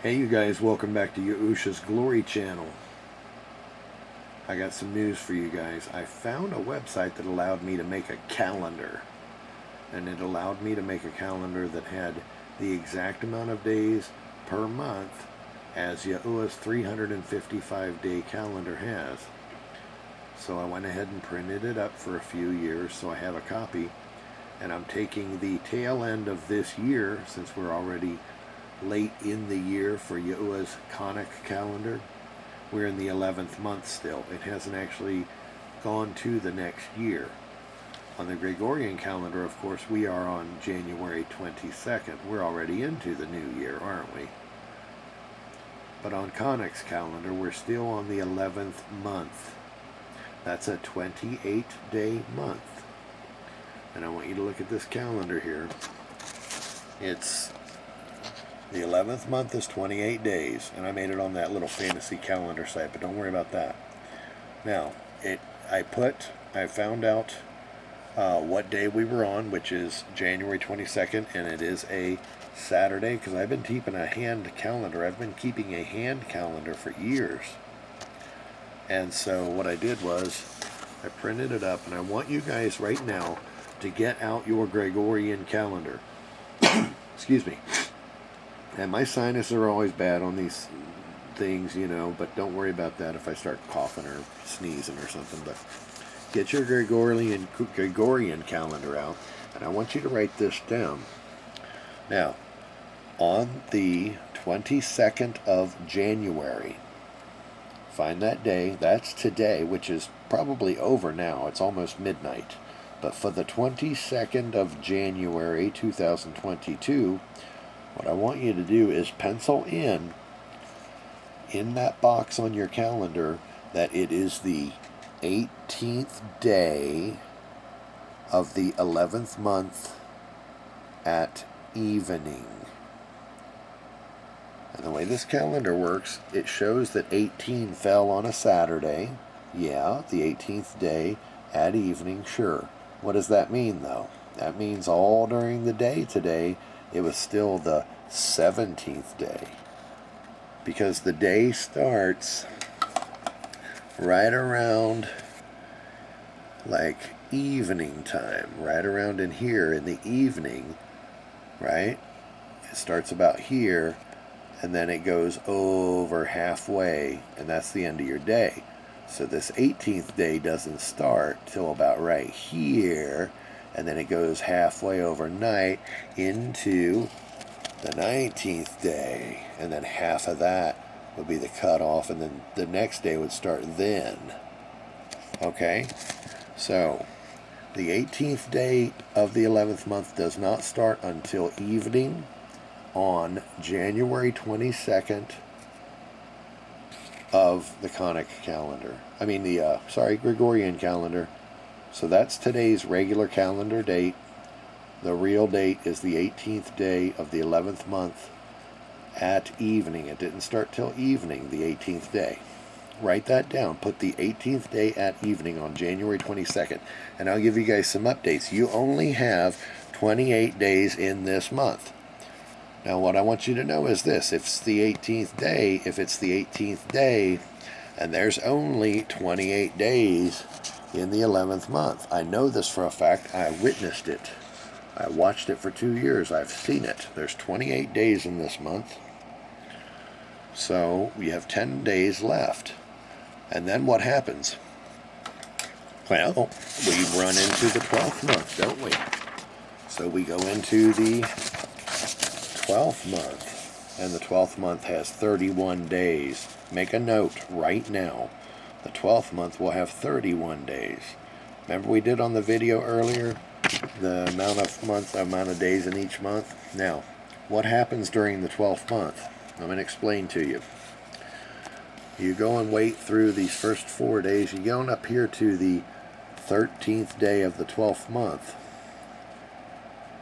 Hey you guys, welcome back to Yahush's Glory channel. I got some news for you guys. I found a website that allowed me to make a calendar. And it allowed me to make a calendar that had the exact amount of days per month as Yahuwah's 355-day calendar has. So I went ahead and printed it up for a few years, so I have a copy. And I'm taking the tail end of this year, since we're already late in the year for Yahuwah's conic calendar. We're in the 11th month still. It hasn't actually gone to the next year. On the Gregorian calendar, of course, we are on January 22nd. We're already into the new year, aren't we? But on Conic's calendar, we're still on the 11th month. That's a 28-day month. And I want you to look at this calendar here. The 11th month is 28 days, and I made it on that little fantasy calendar site, but don't worry about that. Now, I found out what day we were on, which is January 22nd, and it is a Saturday, because I've been keeping a hand calendar. I've been keeping a hand calendar for years. And so what I did was, I printed it up, and I want you guys right now to get out your Gregorian calendar. Excuse me. And my sinuses are always bad on these things, you know, but don't worry about that if I start coughing or sneezing or something. But get your Gregorian calendar out, and I want you to write this down. Now, on the 22nd of January, find that day. That's today, which is probably over now. It's almost midnight. But for the 22nd of January 2022, what I want you to do is pencil in that box on your calendar that it is the 18th day of the 11th month at evening. And the way this calendar works, it shows that 18 fell on a Saturday. Yeah, the 18th day at evening, sure. What does that mean, though? That means all during the day today, it was still the 17th day, because the day starts right around like evening time, right around in here in the evening, right? It starts about here, and then it goes over halfway, and that's the end of your day. So this 18th day doesn't start till about right here, and then it goes halfway overnight into the 19th day, and then half of that would be the cutoff, and then the next day would start then. Okay? So, the 18th day of the 11th month does not start until evening on January 22nd of the conic calendar. I mean the, Gregorian calendar. So that's today's regular calendar date. The real date is the 18th day of the 11th month at evening. It didn't start till evening, the 18th day. Write that down. Put the 18th day at evening on January 22nd. And I'll give you guys some updates. You only have 28 days in this month. Now what I want you to know is this. If it's the 18th day, and there's only 28 days in the 11th month. I know this for a fact. I witnessed it. I watched it for 2 years. I've seen it. There's 28 days in this month. So we have 10 days left. And then what happens? Well, we run into the 12th month, don't we? So we go into the 12th month. And the 12th month has 31 days. Make a note right now. The 12th month will have 31 days. Remember we did on the video earlier the amount of days in each month? Now, what happens during the 12th month? I'm going to explain to you. You go and wait through these first 4 days. You go on up here to the 13th day of the 12th month.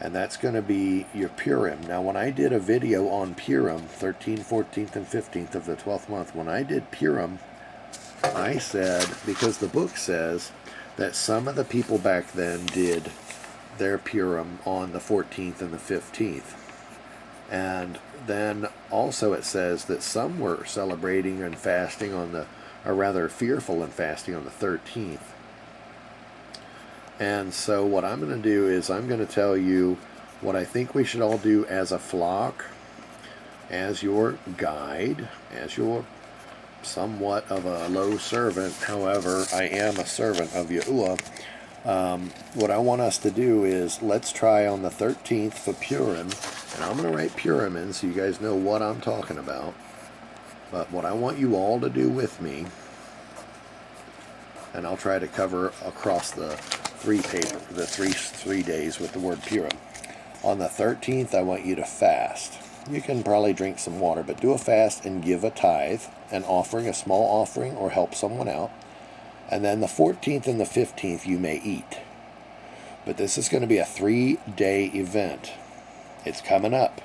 And that's going to be your Puriym. Now, when I did a video on Puriym, 13th, 14th, and 15th of the 12th month, when I did Puriym, I said, because the book says that some of the people back then did their Puriym on the 14th and the 15th. And then also it says that some were celebrating and fasting on the, or rather fearful and fasting on the 13th. And so what I'm going to do is I'm going to tell you what I think we should all do as a flock, as your guide, as your somewhat of a low servant. However, I am a servant of Yahuwah. What I want us to do is let's try on the 13th for Puriym, and I'm going to write Puriym in so you guys know what I'm talking about. But what I want you all to do with me, and I'll try to cover across the three days with the word Puriym. On the 13th, I want you to fast. You can probably drink some water, but do a fast and give a tithe, an offering, a small offering, or help someone out. And then the 14th and the 15th you may eat. But this is going to be a 3-day event. It's coming up.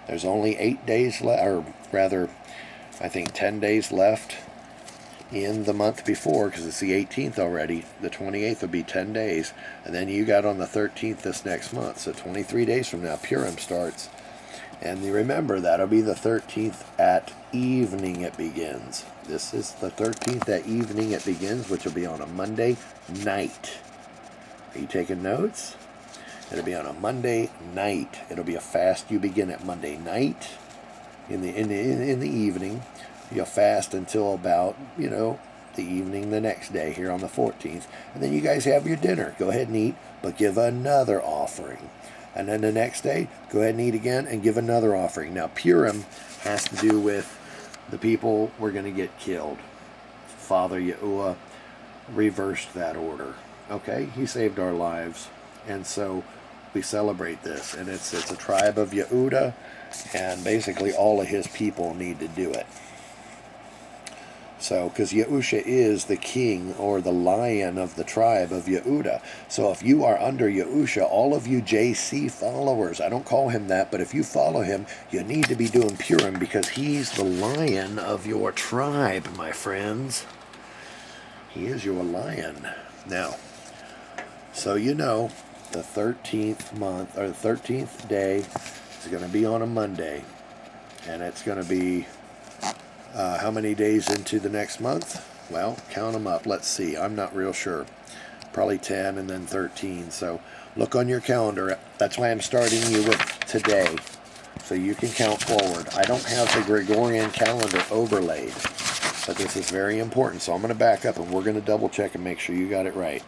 There's only 8 days left, or rather, I think 10 days left in the month before, because it's the 18th already. The 28th will be 10 days. And then you got on the 13th this next month. So 23 days from now, Puriym starts. And you remember, that'll be the 13th at evening it begins. This is the 13th at evening it begins, which will be on a Monday night. Are you taking notes? It'll be on a Monday night. It'll be a fast you begin at Monday night in the evening. You'll fast until about, the evening the next day here on the 14th. And then you guys have your dinner. Go ahead and eat, but give another offering. And then the next day, go ahead and eat again and give another offering. Now, Puriym has to do with the people we're going to get killed. Father Yahuwah reversed that order. Okay? He saved our lives. And so we celebrate this. And it's a tribe of Yehuda, and basically all of his people need to do it. So, because Yahusha is the king or the lion of the tribe of Yehuda. So if you are under Yahusha, all of you JC followers, I don't call him that, but if you follow him, you need to be doing Puriym because he's the lion of your tribe, my friends. He is your lion. Now, so the 13th month, or the 13th day is going to be on a Monday. And it's going to be how many days into the next month? Well, count them up. Let's see. I'm not real sure. Probably 10 and then 13. So look on your calendar. That's why I'm starting you with today, so you can count forward. I don't have the Gregorian calendar overlaid, but this is very important. So I'm going to back up and we're going to double check and make sure you got it right.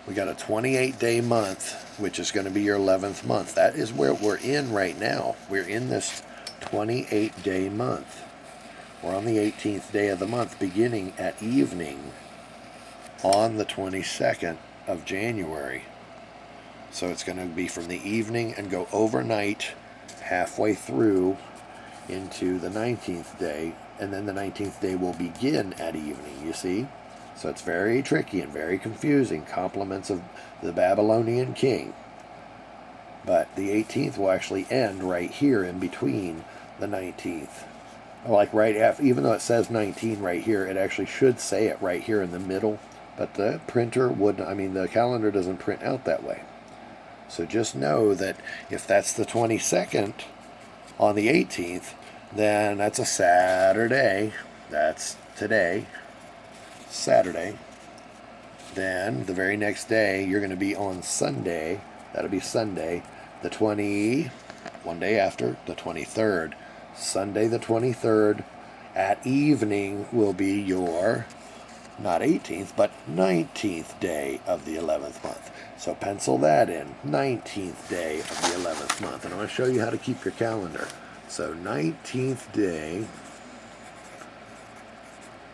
We got a 28-day month, which is going to be your 11th month. That is where we're in right now. We're in this 28-day month. We're on the 18th day of the month, beginning at evening on the 22nd of January. So it's going to be from the evening and go overnight halfway through into the 19th day, and then the 19th day will begin at evening, you see? So it's very tricky and very confusing, compliments of the Babylonian king. But the 18th will actually end right here in between the 19th. Like right after, even though it says 19 right here, it actually should say it right here in the middle, but the printer wouldn't, the calendar doesn't print out that way. So just know that if that's the 22nd on the 18th, then that's a Saturday. That's today, Saturday. Then the very next day, you're going to be on Sunday. That'll be Sunday, one day after, the 23rd. Sunday the 23rd at evening will be your, not 18th, but 19th day of the 11th month. So pencil that in, 19th day of the 11th month. And I'm going to show you how to keep your calendar. So 19th day,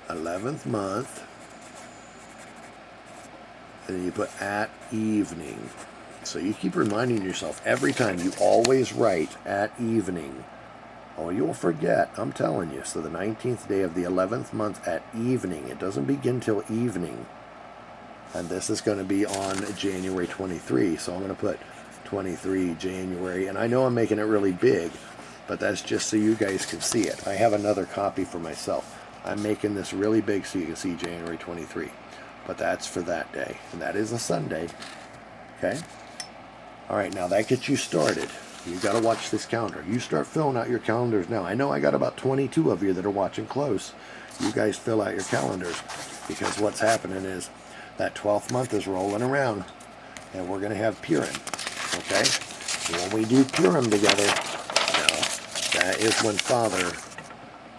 11th month, and then you put at evening. So you keep reminding yourself every time, you always write at evening. Oh, you'll forget, I'm telling you. So the 19th day of the 11th month at evening. It doesn't begin till evening. And this is going to be on January 23. So I'm going to put 23 January. And I know I'm making it really big, but that's just so you guys can see it. I have another copy for myself. I'm making this really big so you can see January 23. But that's for that day. And that is a Sunday. Okay? All right, now that gets you started. You got to watch this calendar. You start filling out your calendars now. I know I got about 22 of you that are watching close. You guys fill out your calendars, because what's happening is that 12th month is rolling around, and we're going to have Puriym. Okay? And when we do Puriym together, now, that is when Father,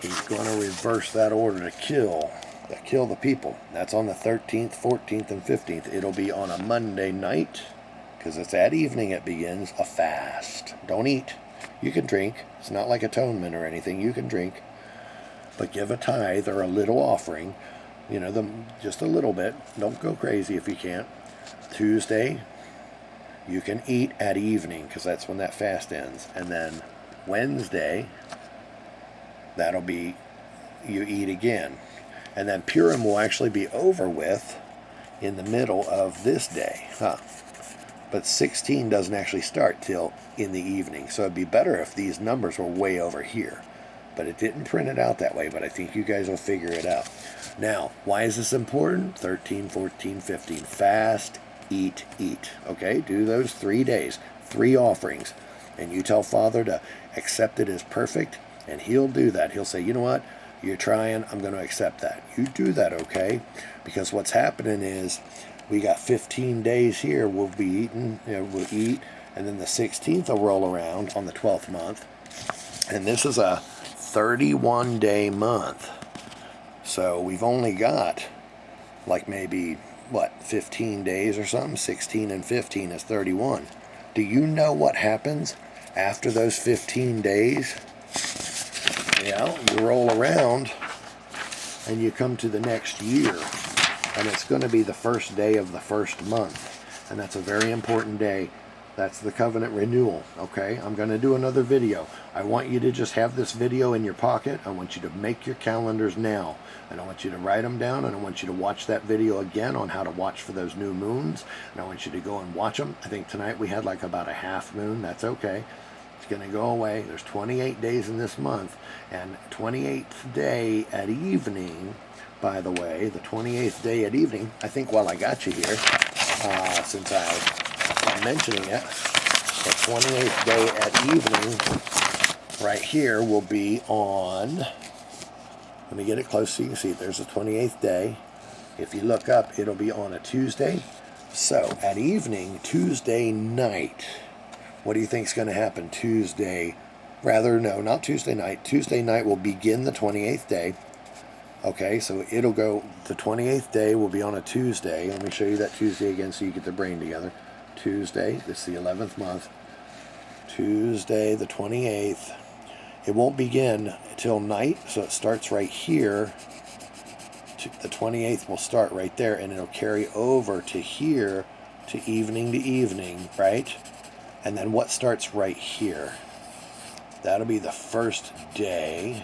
he's going to reverse that order to kill the people. That's on the 13th, 14th, and 15th. It'll be on a Monday night, because it's at evening it begins, a fast. Don't eat. You can drink. It's not like atonement or anything. You can drink. But give a tithe or a little offering. You know, just a little bit. Don't go crazy if you can't. Tuesday, you can eat at evening, because that's when that fast ends. And then Wednesday, that'll be, you eat again. And then Puriym will actually be over with in the middle of this day. But 16 doesn't actually start till in the evening. So it'd be better if these numbers were way over here. But it didn't print it out that way, but I think you guys will figure it out. Now, why is this important? 13, 14, 15. Fast, eat, eat. Okay, do those 3 days, 3 offerings. And you tell Father to accept it as perfect, and he'll do that. He'll say, you know what? You're trying, I'm going to accept that. You do that, okay? Because what's happening is we got 15 days here. We'll be eating, we'll eat, and then the 16th will roll around on the 12th month. And this is a 31-day month. So we've only got like maybe, 15 days or something? 16 and 15 is 31. Do you know what happens after those 15 days? Yeah, you roll around and you come to the next year, and it's going to be the first day of the first month, and that's a very important day. That's the covenant renewal. Okay, I'm going to do another video. I want you to just have this video in your pocket. I want you to make your calendars now, and I want you to write them down, and I want you to watch that video again on how to watch for those new moons, and I want you to go and watch them. I think tonight we had like about a half moon. That's okay. It's going to go away. There's 28 days in this month, and 28th day at evening, by the way, the 28th day at evening, I think while I got you here, since I'm mentioning it, the 28th day at evening right here will be on, let me get it close so you can see it. There's the 28th day. If you look up, it'll be on a Tuesday. So at evening, Tuesday night, what do you think is going to happen Tuesday? Rather, no, not Tuesday night. Tuesday night will begin the 28th day. Okay, so it'll go, the 28th day will be on a Tuesday. Let me show you that Tuesday again so you get the brain together. Tuesday, this is the 11th month. Tuesday, the 28th. It won't begin till night, so it starts right here. The 28th will start right there, and it'll carry over to here, to evening, right? And then what starts right here? That'll be the first day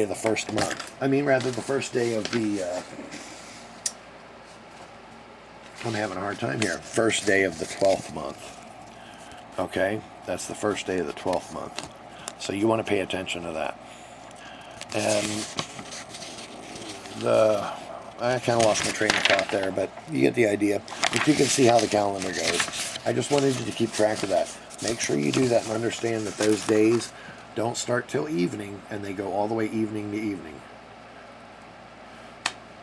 of the first month. I mean, rather, the first day of the, I'm having a hard time here. First day of the 12th month. Okay? That's the first day of the 12th month. So you want to pay attention to that. And I kind of lost my train of thought there, but you get the idea. But you can see how the calendar goes. I just wanted you to keep track of that. Make sure you do that and understand that those days don't start till evening, and they go all the way evening to evening.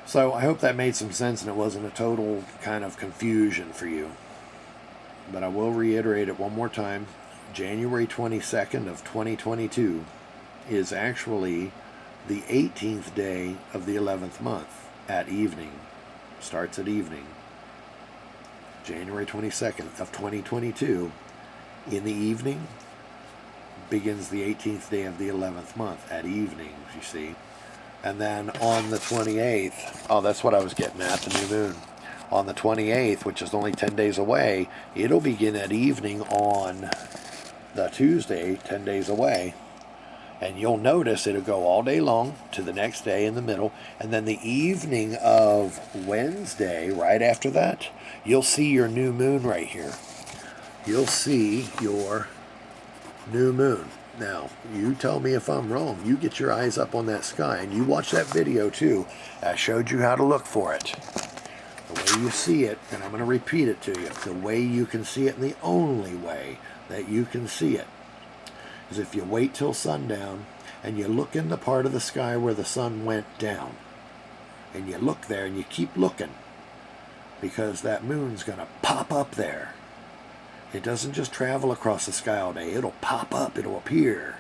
So I hope that made some sense and it wasn't a total kind of confusion for you. But I will reiterate it one more time. January 22nd of 2022 is actually the 18th day of the 11th month at evening. Starts at evening. January 22nd of 2022 in the evening begins the 18th day of the 11th month at evening, you see. And then on the 28th, oh, that's what I was getting at, the new moon. On the 28th, which is only 10 days away, it'll begin at evening on the Tuesday, 10 days away. And you'll notice it'll go all day long to the next day in the middle. And then the evening of Wednesday, right after that, you'll see your new moon right here. You'll see your new moon. Now, you tell me if I'm wrong. You get your eyes up on that sky, and you watch that video too. I showed you how to look for it. The way you see it, and I'm going to repeat it to you, the way you can see it, and the only way that you can see it, is if you wait till sundown and you look in the part of the sky where the sun went down. And you look there and you keep looking, because that moon's going to pop up there. It doesn't just travel across the sky all day. It'll pop up, it'll appear,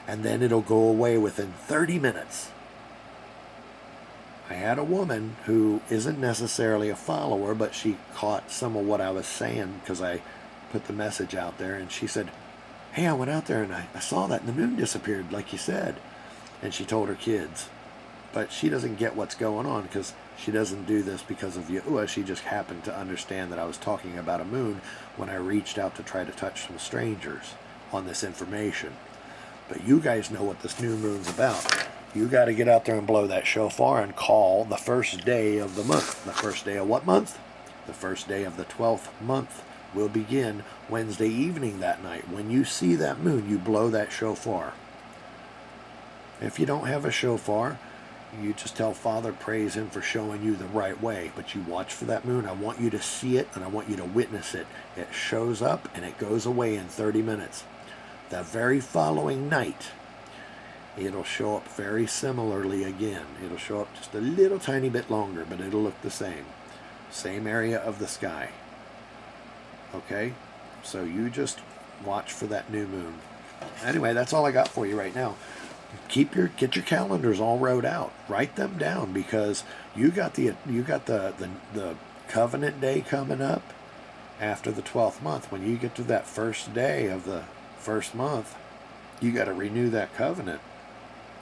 and then it'll go away within 30 minutes. I had a woman who isn't necessarily a follower, but she caught some of what I was saying because I put the message out there, and she said, hey, I went out there and I saw that and the moon disappeared like you said. And she told her kids. But she doesn't get what's going on, because she doesn't do this because of Yahuwah. She just happened to understand that I was talking about a moon when I reached out to try to touch some strangers on this information. But you guys know what this new moon's about. You got to get out there and blow that shofar and call the first day of the month. The first day of what month? The first day of the 12th month will begin Wednesday evening that night. When you see that moon, you blow that shofar. If you don't have a shofar, you just tell Father, praise Him for showing you the right way. But you watch for that moon. I want you to see it and I want you to witness it. It shows up and it goes away in 30 minutes. The very following night, it'll show up very similarly again. It'll show up just a little tiny bit longer, but it'll look the same. Same area of the sky. Okay? So you just watch for that new moon. Anyway, that's all I got for you right now. Get your calendars all wrote out. Write them down, because you got the covenant day coming up after the 12th month. When you get to that first day of the first month, you got to renew that covenant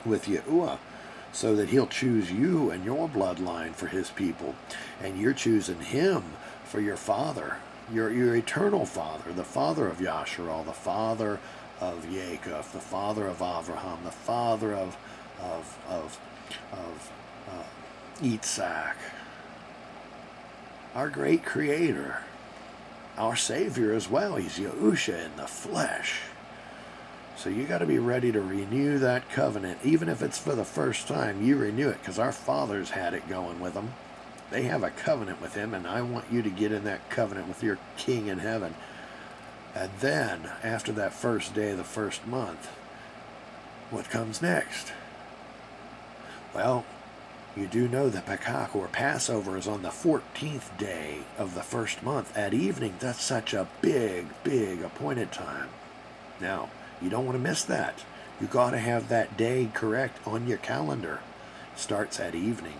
with Yahuwah, so that He'll choose you and your bloodline for His people, and you're choosing Him for your father, your eternal father, the father of Yasharal, the father of Yaakov, the father of Abraham, the father of Yitzhak, our great Creator, our Savior as well. He's Yahusha in the flesh. So you got to be ready to renew that covenant. Even if it's for the first time, you renew it, because our fathers had it going with them. They have a covenant with Him, and I want you to get in that covenant with your King in heaven. And then, after that first day of the first month, what comes next? Well, you do know that Pakak, or Passover, is on the 14th day of the first month at evening. That's such a big, big appointed time. Now, you don't want to miss that. You got to have that day correct on your calendar. Starts at evening.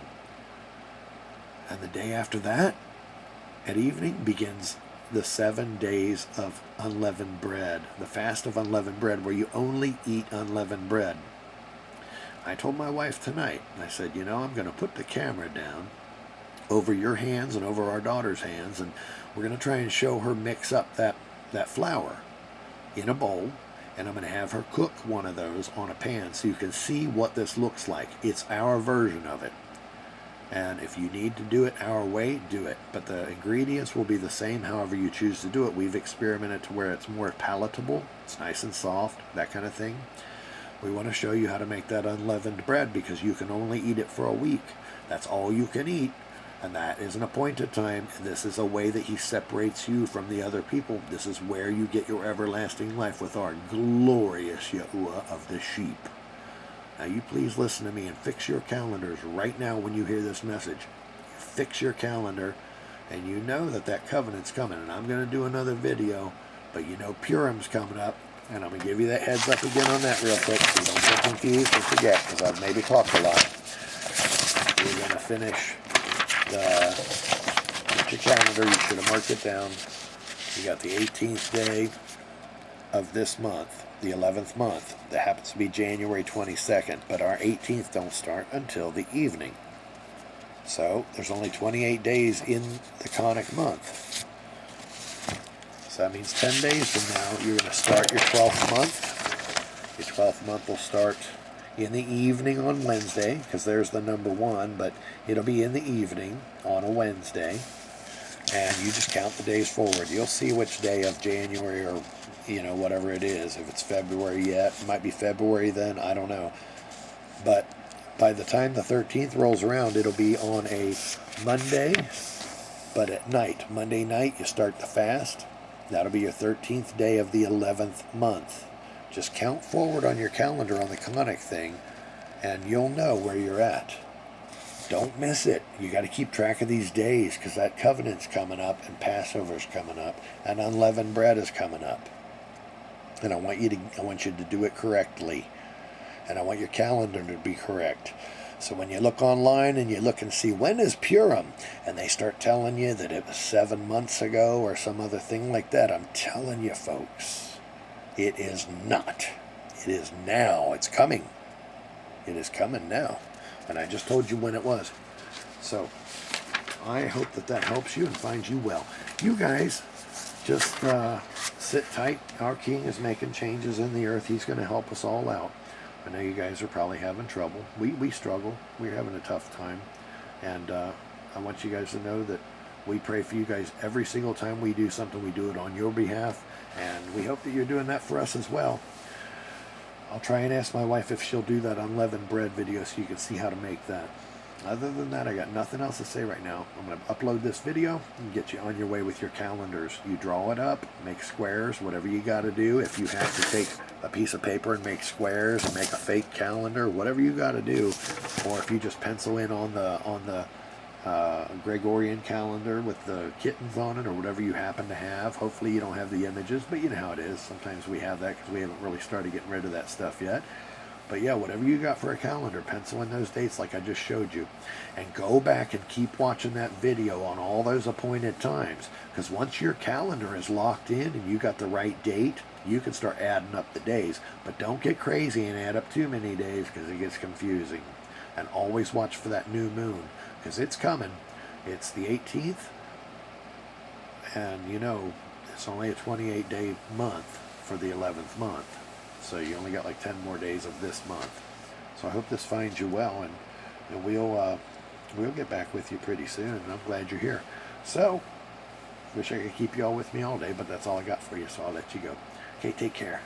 And the day after that, at evening, begins the 7 days of unleavened bread. The fast of unleavened bread, where you only eat unleavened bread. I told my wife tonight, I said, you know, I'm going to put the camera down over your hands and over our daughter's hands, and we're going to try and show her mix up that flour in a bowl. And I'm going to have her cook one of those on a pan so you can see what this looks like. It's our version of it. And if you need to do it our way, do it. But the ingredients will be the same however you choose to do it. We've experimented to where it's more palatable. It's nice and soft, that kind of thing. We want to show you how to make that unleavened bread, because you can only eat it for a week. That's all you can eat. And that is an appointed time. And this is a way that He separates you from the other people. This is where you get your everlasting life with our glorious Yahuwah of the sheep. Now you please listen to me and fix your calendars right now when you hear this message. Fix your calendar, and you know that covenant's coming. And I'm going to do another video, but you know Purym's coming up. And I'm going to give you that heads up again on that real quick, so don't get confused or forget, because I've maybe talked a lot. We're going to finish get your calendar. You should have marked it down. You got the 18th day of this month, the 11th month. That happens to be January 22nd, but our 18th don't start until the evening. So there's only 28 days in the Conic month. So that means 10 days from now, you're going to start your 12th month. Your 12th month will start in the evening on Wednesday, because there's the number 1, but it'll be in the evening on a Wednesday. And you just count the days forward. You'll see which day of January, or, you know, whatever it is. If it's February yet, it might be February then, I don't know. But by the time the 13th rolls around, it'll be on a Monday, But at night, Monday night, you start the fast. That'll be your 13th day of the 11th month. Just count forward on your calendar on the Conic thing, and you'll know where you're at. Don't miss it. You got to keep track of these days, because that covenant's coming up, and Passover's coming up, and unleavened bread is coming up. And I want you to do it correctly, and I want your calendar to be correct. So when you look online and you look and see when is Puriym, and they start telling you that it was 7 months ago or some other thing like that, I'm telling you, folks, it is not. It is now. It's coming. It is coming now. And I just told you when it was. So I hope that helps you and finds you well. You guys just sit tight. Our King is making changes in the earth. He's going to help us all out. I know you guys are probably having trouble. We struggle. We're having a tough time. And I want you guys to know that we pray for you guys every single time we do something. We do it on your behalf. And we hope that you're doing that for us as well. I'll try and ask my wife if she'll do that unleavened bread video so you can see how to make that. Other than that, I got nothing else to say right now. I'm going to upload this video and get you on your way with your calendars. You draw it up, make squares, whatever you got to do. If you have to take a piece of paper and make squares and make a fake calendar, whatever you got to do. Or if you just pencil in on the Gregorian calendar with the kittens on it, or whatever you happen to have. Hopefully you don't have the images, but you know how it is. Sometimes we have that because we haven't really started getting rid of that stuff yet. But yeah, whatever you got for a calendar, pencil in those dates like I just showed you. And go back and keep watching that video on all those appointed times. Because once your calendar is locked in and you got the right date, you can start adding up the days. But don't get crazy and add up too many days because it gets confusing. And always watch for that new moon, because it's coming. It's the 18th. And you know, it's only a 28-day month for the 11th month. So you only got like 10 more days of this month. So I hope this finds you well, and we'll get back with you pretty soon. And I'm glad you're here. So, wish I could keep you all with me all day, but that's all I got for you. So I'll let you go. Okay, take care.